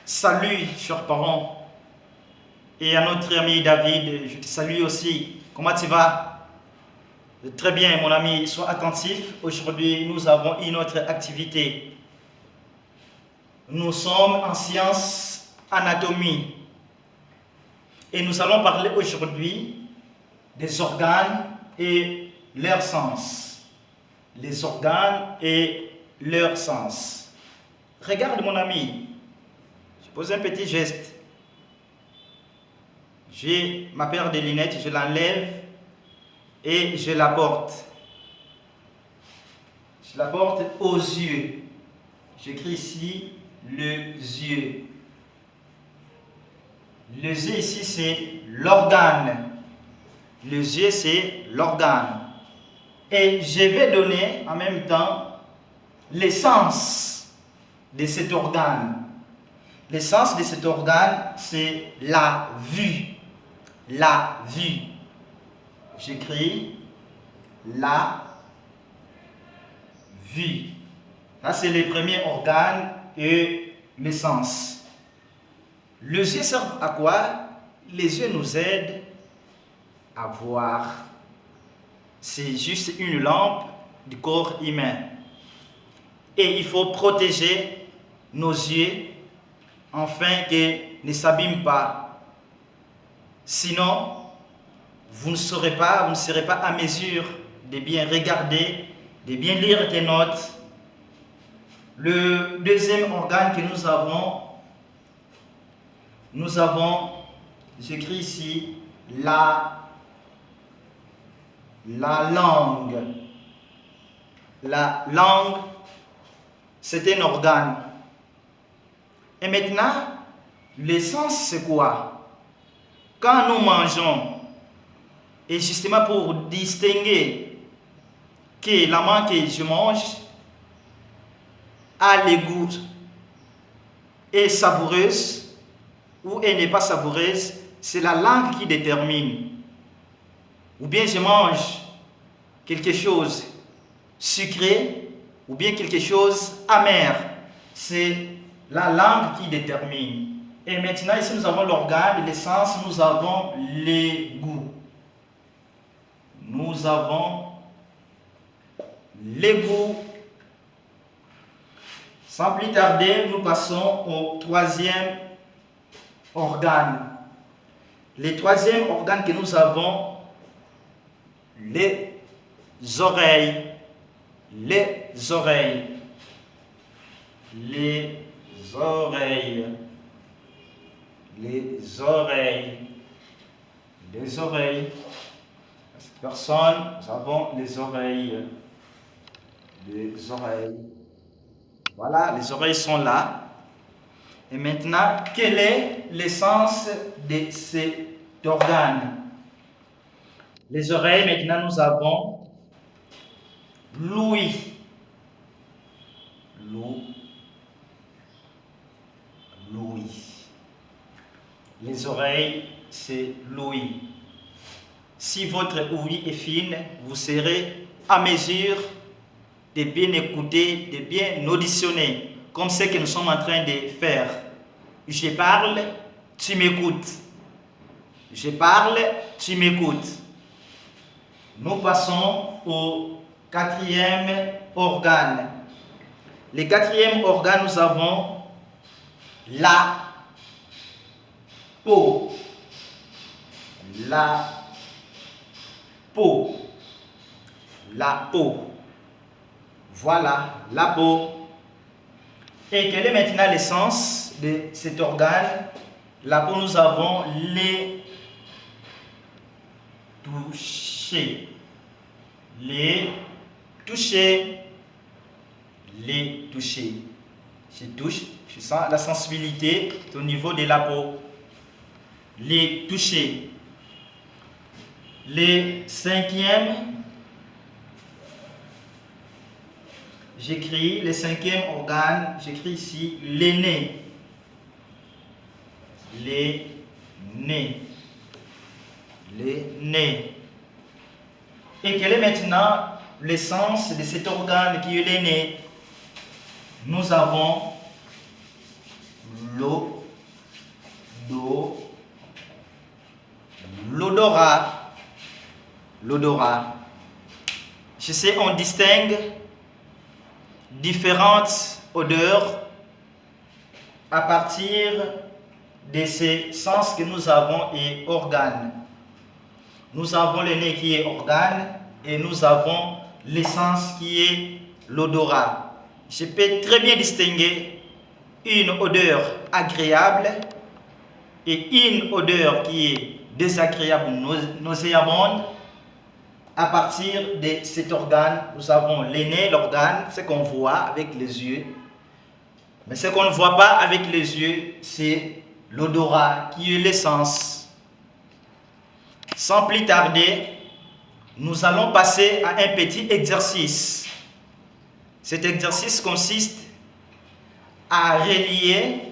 Salut, chers parents, et à notre ami David, je te salue aussi. Comment tu vas? Très bien, mon ami, sois attentif. Aujourd'hui, nous avons une autre activité. Nous sommes en sciences anatomie et nous allons parler aujourd'hui des organes et leur sens. Les organes et leur sens. Regarde, mon ami. Je pose un petit geste. J'ai ma paire de lunettes, je l'enlève et je la porte. Je la porte aux yeux. J'écris ici le yeux. Le yeux ici c'est l'organe. Le yeux c'est l'organe. Et je vais donner en même temps l'essence de cet organe. L'essence de cet organe, c'est la vue. La vue. J'écris la vue. Ça, c'est les premiers organes et l'essence. Les yeux servent à quoi? Les yeux nous aident à voir. C'est juste une lampe du corps humain. Et il faut protéger nos yeux afin qu'ils ne s'abîment pas. Sinon, vous ne serez pas à mesure de bien regarder, de bien lire tes notes. Le deuxième organe que nous avons, j'écris ici, la langue. La langue, c'est un organe. Et maintenant, l'essence, c'est quoi? Quand nous mangeons, et justement pour distinguer que la mangue que je mange a le goût, est savoureuse ou elle n'est pas savoureuse, c'est la langue qui détermine. Ou bien je mange quelque chose sucré ou bien quelque chose amer, c'est la langue qui détermine. Et maintenant ici nous avons l'organe, l'essence, nous avons les goûts. Nous avons les goûts. Sans plus tarder, nous passons au troisième organe. Le troisième organe que nous avons, les oreilles. Les oreilles. Les oreilles. Les oreilles. Les oreilles. Personne, nous avons les oreilles. Les oreilles. Voilà, les oreilles sont là. Et maintenant, quelle est l'essence de cet organe? Les oreilles, maintenant, nous avons l'ouïe. L'ouïe. Les oreilles, c'est l'ouïe. Si votre ouïe est fine, vous serez à mesure de bien écouter, de bien auditionner, comme ce que nous sommes en train de faire. Je parle, tu m'écoutes. Je parle, tu m'écoutes. Nous passons au quatrième organe. Le quatrième organe, nous avons la peau. La peau. La peau. Voilà, la peau. Et quelle est maintenant l'essence de cet organe? La peau, nous avons les toucher. Les toucher. Les toucher. Je touche, je sens la sensibilité au niveau de la peau. Les toucher. Le cinquième, j'écris le cinquième organe, j'écris ici l'aîné. L'aîné. L'aîné. Et quel est maintenant l'essence de cet organe qui est l'aîné? Nous avons l'odorat. L'odorat. Je sais, on distingue différentes odeurs à partir de ces sens que nous avons et organes. Nous avons le nez qui est organe et nous avons l'essence qui est l'odorat. Je peux très bien distinguer une odeur agréable et une odeur qui est désagréable ou nauséabonde. À partir de cet organe, nous avons le nez, l'organe, ce qu'on voit avec les yeux. Mais ce qu'on ne voit pas avec les yeux, c'est l'odorat qui est l'essence. Sans plus tarder, nous allons passer à un petit exercice. Cet exercice consiste à relier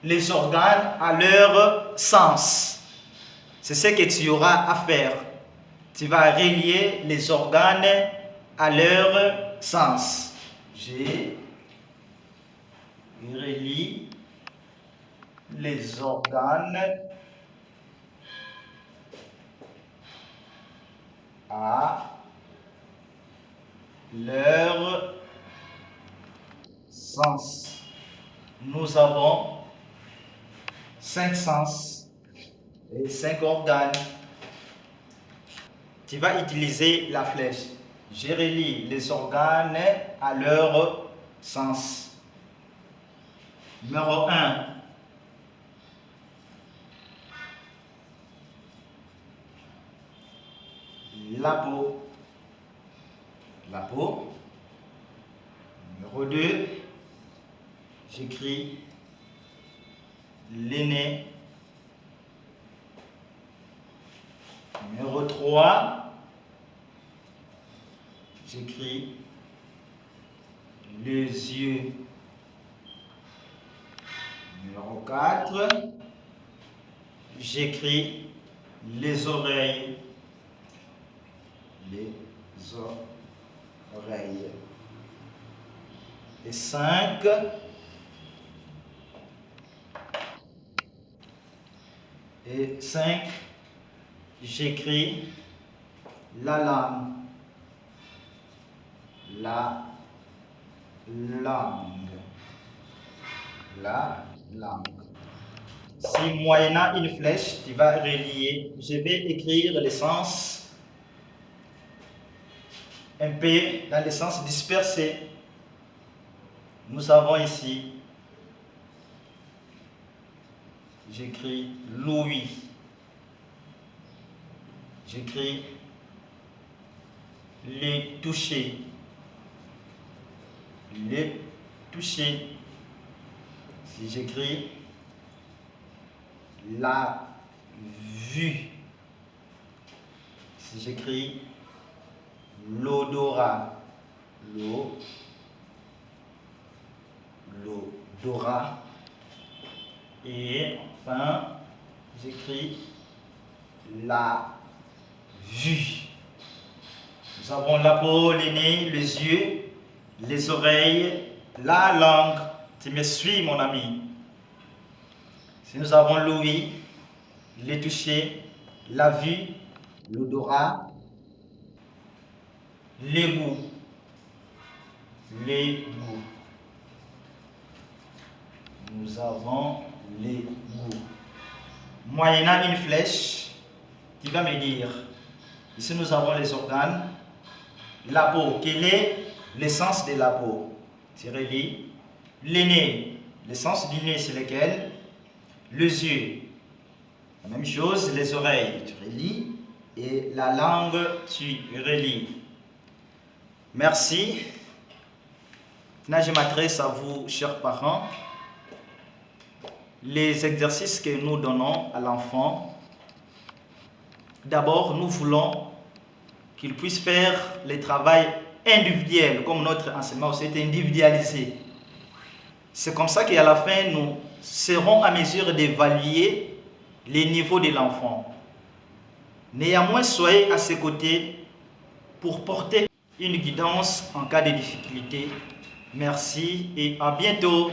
les organes à leur sens. C'est ce que tu auras à faire. Tu vas relier les organes à leur sens. Je relie les organes à leur sens. Nous avons 5 sens et 5 organes. Tu vas utiliser la flèche. Je relie les organes à leur sens. Numéro 1. La peau. La peau. Numéro 2. J'écris l'aîné. Numéro 3. J'écris les yeux. Numéro 4. J'écris les oreilles. Les oreilles. Et 5. Et 5. J'écris la langue. La langue. La langue. Si moyennant une flèche, tu vas relier. Je vais écrire les sens un peu dans les sens dispersés. Nous avons ici, j'écris Louis. J'écris les toucher. Les toucher. Si j'écris la vue. Si j'écris l'odorat. L'odorat. Et enfin, j'écris la vue. Nous avons la peau, les nez, les yeux, les oreilles, la langue. Tu me suis, mon ami. Si nous avons l'ouïe, les toucher, la vue, l'odorat, les goûts. Les goûts. Nous avons les goûts. Moyennant une flèche, tu vas me dire, ici nous avons les organes, la peau, quel est l'essence de la peau? Tu relis. Les nez, l'essence du nez c'est lequel? Les yeux, la même chose, les oreilles, tu relis. Et la langue, tu relis. Merci. Maintenant, je m'adresse à vous, chers parents. Les exercices que nous donnons à l'enfant, d'abord, nous voulons qu'il puisse faire le travail individuel, comme notre enseignement aussi est individualisé. C'est comme ça qu'à la fin, nous serons à mesure d'évaluer les niveaux de l'enfant. Néanmoins, soyez à ses côtés pour porter une guidance en cas de difficulté. Merci et à bientôt.